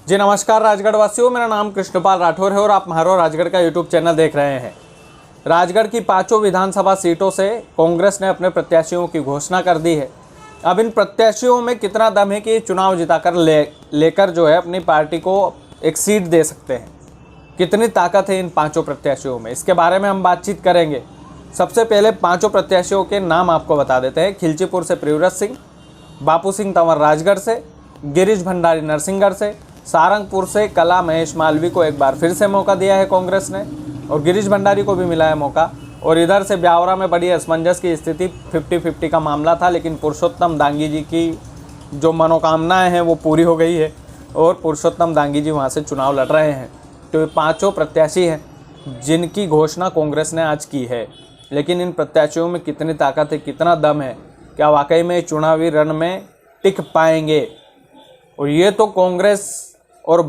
जी नमस्कार राजगढ़ वासियों, मेरा नाम कृष्णपाल राठौर है और आप महारो राजगढ़ का यूट्यूब चैनल देख रहे हैं। राजगढ़ की 5 विधानसभा सीटों से कांग्रेस ने अपने प्रत्याशियों की घोषणा कर दी है। अब इन प्रत्याशियों में कितना दम है कि चुनाव जिताकर लेकर जो है अपनी पार्टी को एक सीट दे सकते हैं, कितनी ताकत है इन 5 प्रत्याशियों में, इसके बारे में हम बातचीत करेंगे। सबसे पहले 5 प्रत्याशियों के नाम आपको बता देते हैं। खिलचीपुर से प्रियव्रत सिंह, बापू सिंह तंवर राजगढ़ से, गिरीश भंडारी नरसिंहगढ़ से, सारंगपुर से कला महेश मालवी को एक बार फिर से मौका दिया है कांग्रेस ने और गिरीश भंडारी को भी मिला है मौका। और इधर से ब्यावरा में बड़ी असमंजस की स्थिति, 50-50 का मामला था, लेकिन पुरुषोत्तम दांगी जी की जो मनोकामनाएं हैं वो पूरी हो गई है और पुरुषोत्तम दांगी जी वहाँ से चुनाव लड़ रहे हैं। तो ये 5 प्रत्याशी हैं जिनकी घोषणा कांग्रेस ने आज की है। लेकिन इन प्रत्याशियों में कितनी ताकत है, कितना दम है, क्या वाकई में चुनावी रण में टिक पाएंगे? और ये तो कांग्रेस और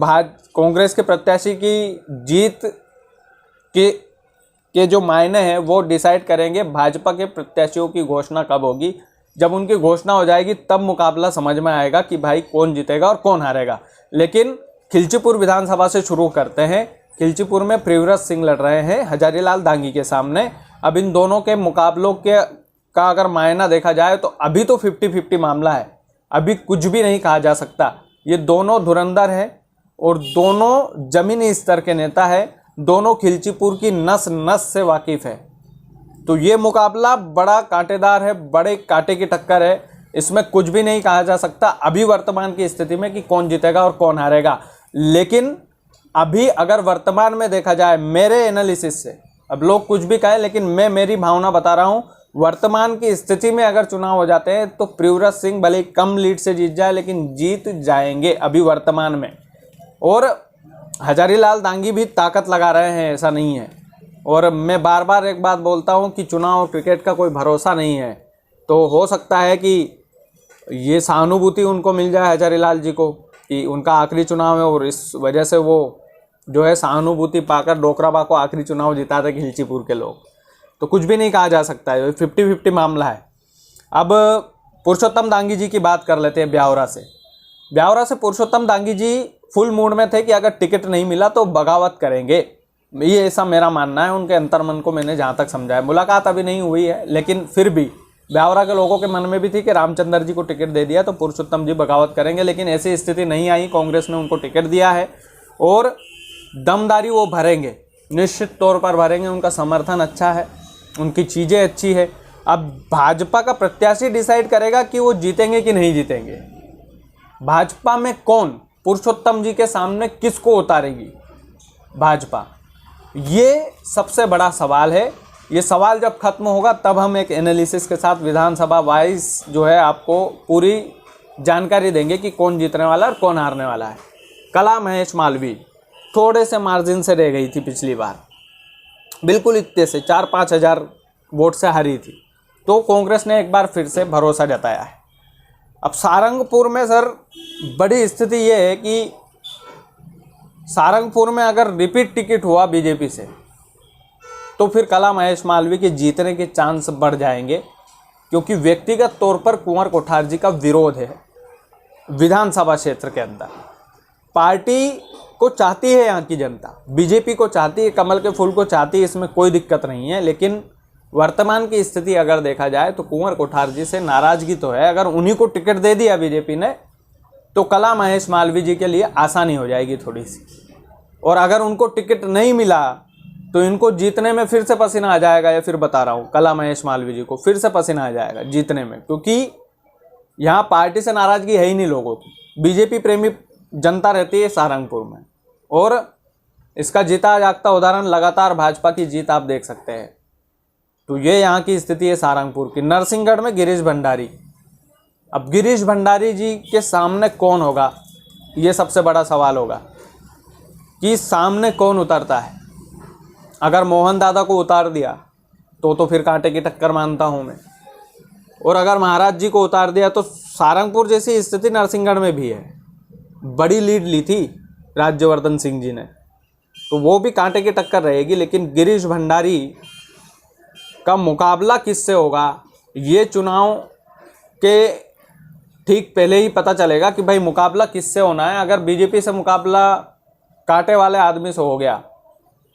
कांग्रेस के प्रत्याशी की जीत के जो मायने हैं वो डिसाइड करेंगे भाजपा के प्रत्याशियों की घोषणा कब होगी। जब उनकी घोषणा हो जाएगी तब मुकाबला समझ में आएगा कि भाई कौन जीतेगा और कौन हारेगा। लेकिन खिलचीपुर विधानसभा से शुरू करते हैं। खिलचीपुर में प्रियव्रत सिंह लड़ रहे हैं हजारीलाल दांगी के सामने। अब इन दोनों के मुकाबलों का अगर मायना देखा जाए तो अभी तो 50-50 मामला है, अभी कुछ भी नहीं कहा जा सकता। ये दोनों धुरंधर हैं और दोनों जमीनी स्तर के नेता हैं, दोनों खिलचीपुर की नस नस से वाकिफ़ है। तो ये मुकाबला बड़ा कांटेदार है, बड़े कांटे की टक्कर है, इसमें कुछ भी नहीं कहा जा सकता अभी वर्तमान की स्थिति में कि कौन जीतेगा और कौन हारेगा। लेकिन अभी अगर वर्तमान में देखा जाए मेरे एनालिसिस से, अब लोग कुछ भी कहें लेकिन मैं मेरी भावना बता रहा हूँ, वर्तमान की स्थिति में अगर चुनाव हो जाते हैं तो प्रियव्रत सिंह भले कम लीड से जीत जाए लेकिन जीत जाएंगे अभी वर्तमान में। और हजारीलाल दांगी भी ताकत लगा रहे हैं, ऐसा नहीं है। और मैं बार बार एक बात बोलता हूं कि चुनाव और क्रिकेट का कोई भरोसा नहीं है। तो हो सकता है कि ये सहानुभूति उनको मिल जाए हजारीलाल जी को कि उनका आखिरी चुनाव है और इस वजह से वो जो है सहानुभूति पाकर डोकराबा को आखिरी चुनाव जिताते खिलचीपुर के लोग। तो कुछ भी नहीं कहा जा सकता है, 50-50 मामला है। अब पुरुषोत्तम दांगी जी की बात कर लेते हैं। ब्यावरा से पुरुषोत्तम दांगी जी फुल मूड में थे कि अगर टिकट नहीं मिला तो बगावत करेंगे, ये ऐसा मेरा मानना है। उनके अंतर्मन को मैंने जहाँ तक समझा है, मुलाकात अभी नहीं हुई है लेकिन फिर भी ब्यावरा के लोगों के मन में भी थी कि रामचंद्र जी को टिकट दे दिया तो पुरुषोत्तम जी बगावत करेंगे, लेकिन ऐसी स्थिति नहीं आई। कांग्रेस ने उनको टिकट दिया है और दमदारी वो भरेंगे, निश्चित तौर पर भरेंगे। उनका समर्थन अच्छा है, उनकी चीज़ें अच्छी है। अब भाजपा का प्रत्याशी डिसाइड करेगा कि वो जीतेंगे कि नहीं जीतेंगे। भाजपा में कौन पुरुषोत्तम जी के सामने किसको उतारेगी भाजपा, ये सबसे बड़ा सवाल है। ये सवाल जब खत्म होगा तब हम एक एनालिसिस के साथ विधानसभा वाइज जो है आपको पूरी जानकारी देंगे कि कौन जीतने वाला है और कौन हारने वाला है। कला महेश मालवी थोड़े से मार्जिन से रह गई थी पिछली बार, बिल्कुल इतने से 4-5 हज़ार वोट से हारी थी। तो कांग्रेस ने एक बार फिर से भरोसा जताया है। अब सारंगपुर में सर बड़ी स्थिति ये है कि सारंगपुर में अगर रिपीट टिकट हुआ बीजेपी से तो फिर कला महेश मालवी के जीतने के चांस बढ़ जाएंगे, क्योंकि व्यक्तिगत तौर पर कुंवर कोठार जी का विरोध है विधानसभा क्षेत्र के अंदर। पार्टी को चाहती है यहाँ की जनता, बीजेपी को चाहती है, कमल के फूल को चाहती है, इसमें कोई दिक्कत नहीं है। लेकिन वर्तमान की स्थिति अगर देखा जाए तो कुंवर कोठार जी से नाराजगी तो है। अगर उन्हीं को टिकट दे दिया बीजेपी ने तो कला महेश मालवी जी के लिए आसानी हो जाएगी थोड़ी सी। और अगर उनको टिकट नहीं मिला तो इनको जीतने में फिर से पसीना आ जाएगा। या फिर बता रहा हूँ, कला महेश मालवी जी को फिर से पसीना आ जाएगा जीतने में, क्योंकि यहाँ पार्टी से नाराजगी है ही नहीं लोगों की। बीजेपी प्रेमी जनता रहती है सारंगपुर में और इसका जीता जागता उदाहरण लगातार भाजपा की जीत आप देख सकते हैं। तो ये यहाँ की स्थिति है सारंगपुर की। नरसिंहगढ़ में गिरीश भंडारी, अब गिरीश भंडारी जी के सामने कौन होगा, ये सबसे बड़ा सवाल होगा कि सामने कौन उतरता है। अगर मोहन दादा को उतार दिया तो फिर कांटे की टक्कर मानता हूँ मैं। और अगर महाराज जी को उतार दिया तो सारंगपुर जैसी स्थिति नरसिंहगढ़ में भी है, बड़ी लीड ली थी राज्यवर्धन सिंह जी ने, तो वो भी कांटे की टक्कर रहेगी। लेकिन गिरीश भंडारी का मुकाबला किससे होगा, ये चुनाव के ठीक पहले ही पता चलेगा कि भाई मुकाबला किससे होना है। अगर बीजेपी से मुकाबला कांटे वाले आदमी से हो गया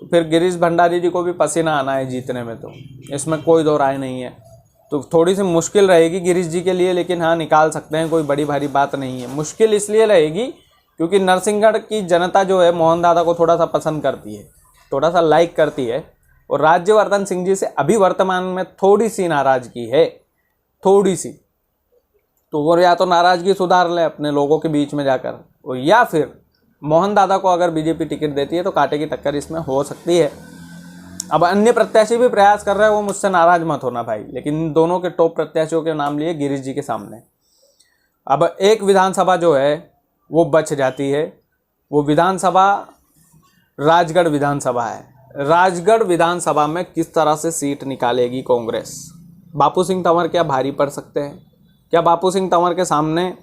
तो फिर गिरीश भंडारी जी को भी पसीना आना है जीतने में, तो इसमें कोई दो राय नहीं है। तो थोड़ी सी मुश्किल रहेगी गिरीश जी के लिए, लेकिन हाँ निकाल सकते हैं, कोई बड़ी भारी बात नहीं है। मुश्किल इसलिए रहेगी क्योंकि नरसिंहगढ़ की जनता जो है मोहन दादा को थोड़ा सा पसंद करती है, थोड़ा सा लाइक करती है, और राज्यवर्धन सिंह जी से अभी वर्तमान में थोड़ी सी नाराज़गी है, थोड़ी सी। तो वो या तो नाराज़गी सुधार लें अपने लोगों के बीच में जाकर, और या फिर मोहन दादा को अगर बीजेपी टिकट देती है तो कांटे की टक्कर इसमें हो सकती है। अब अन्य प्रत्याशी भी प्रयास कर रहे हैं, वो मुझसे नाराज मत होना भाई, लेकिन इन दोनों के टॉप प्रत्याशियों के नाम लिए गिरीश जी के सामने। अब एक विधानसभा जो है वो बच जाती है, वो विधानसभा राजगढ़ विधानसभा है। राजगढ़ विधानसभा में किस तरह से सीट निकालेगी कांग्रेस? बापू सिंह तंवर क्या भारी पड़ सकते हैं? क्या बापू सिंह तंवर के सामने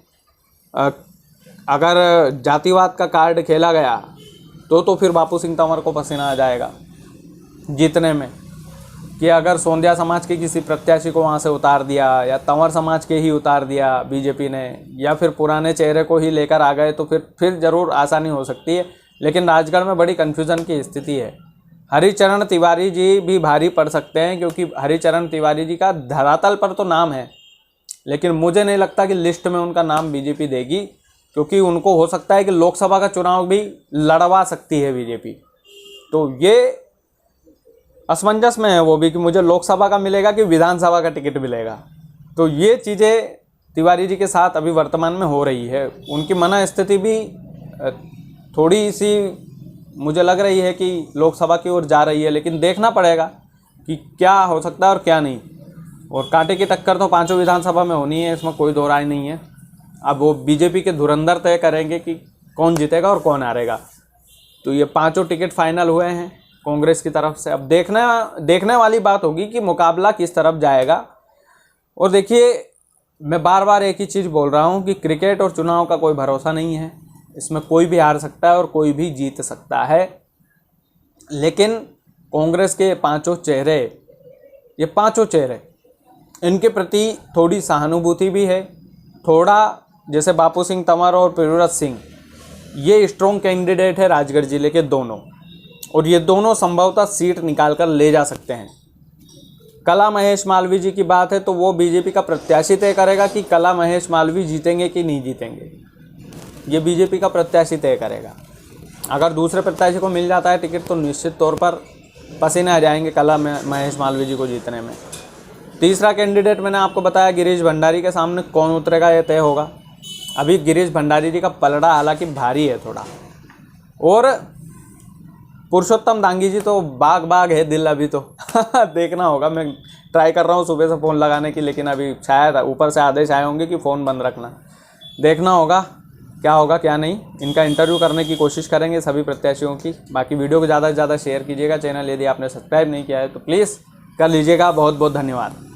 अगर जातिवाद का कार्ड खेला गया तो फिर बापू सिंह तंवर को पसीना आ जाएगा जीतने में, कि अगर सोंधिया समाज के किसी प्रत्याशी को वहाँ से उतार दिया या तंवर समाज के ही उतार दिया बीजेपी ने, या फिर पुराने चेहरे को ही लेकर आ गए, तो फिर ज़रूर आसानी हो सकती है। लेकिन राजगढ़ में बड़ी कन्फ्यूज़न की स्थिति है। हरिचरण तिवारी जी भी भारी पड़ सकते हैं, क्योंकि हरिचरण तिवारी जी का धरातल पर तो नाम है, लेकिन मुझे नहीं लगता कि लिस्ट में उनका नाम बीजेपी देगी, क्योंकि उनको हो सकता है कि लोकसभा का चुनाव भी लड़वा सकती है बीजेपी। तो ये असमंजस में है वो भी कि मुझे लोकसभा का मिलेगा कि विधानसभा का टिकट मिलेगा। तो ये चीज़ें तिवारी जी के साथ अभी वर्तमान में हो रही है। उनकी मना स्थिति भी थोड़ी सी मुझे लग रही है कि लोकसभा की ओर जा रही है, लेकिन देखना पड़ेगा कि क्या हो सकता है और क्या नहीं। और कांटे की टक्कर तो पांचों विधानसभा में होनी है, इसमें कोई दो राय नहीं है। अब वो बीजेपी के धुरंधर तय करेंगे कि कौन जीतेगा और कौन हारेगा। तो ये पांचों टिकट फाइनल हुए हैं कांग्रेस की तरफ से। अब देखने वाली बात होगी कि मुकाबला किस तरफ जाएगा। और देखिए, मैं बार बार एक ही चीज़ बोल रहा हूँ कि क्रिकेट और चुनाव का कोई भरोसा नहीं है, इसमें कोई भी हार सकता है और कोई भी जीत सकता है। लेकिन कांग्रेस के पांचों चेहरे, ये पांचों चेहरे, इनके प्रति थोड़ी सहानुभूति भी है। थोड़ा जैसे बापू सिंह तंवर और पृथ्वीराज सिंह, ये स्ट्रॉन्ग कैंडिडेट है राजगढ़ जिले के दोनों, और ये दोनों संभवतः सीट निकाल कर ले जा सकते हैं। कला महेश मालवीय जी की बात है तो वो बीजेपी का प्रत्याशी तय करेगा कि कला महेश मालवीय जीतेंगे कि नहीं जीतेंगे, ये बीजेपी का प्रत्याशी तय करेगा। अगर दूसरे प्रत्याशी को मिल जाता है टिकट तो निश्चित तौर पर पसीने आ जाएंगे कला महेश मालवीय जी को जीतने में। तीसरा कैंडिडेट मैंने आपको बताया गिरीश भंडारी के सामने कौन उतरेगा ये तय होगा। अभी गिरीश भंडारी जी का पलड़ा हालांकि भारी है थोड़ा, और पुरुषोत्तम दांगी जी तो बाग है दिल अभी तो देखना होगा। मैं ट्राई कर रहा हूँ सुबह से फ़ोन लगाने की, लेकिन अभी शायद ऊपर से आदेश आए होंगे कि फ़ोन बंद रखना। देखना होगा क्या होगा क्या नहीं। इनका इंटरव्यू करने की कोशिश करेंगे सभी प्रत्याशियों की। बाकी वीडियो को ज़्यादा से ज़्यादा शेयर कीजिएगा। चैनल यदि आपने सब्सक्राइब नहीं किया है तो प्लीज़ कर लीजिएगा। बहुत बहुत धन्यवाद।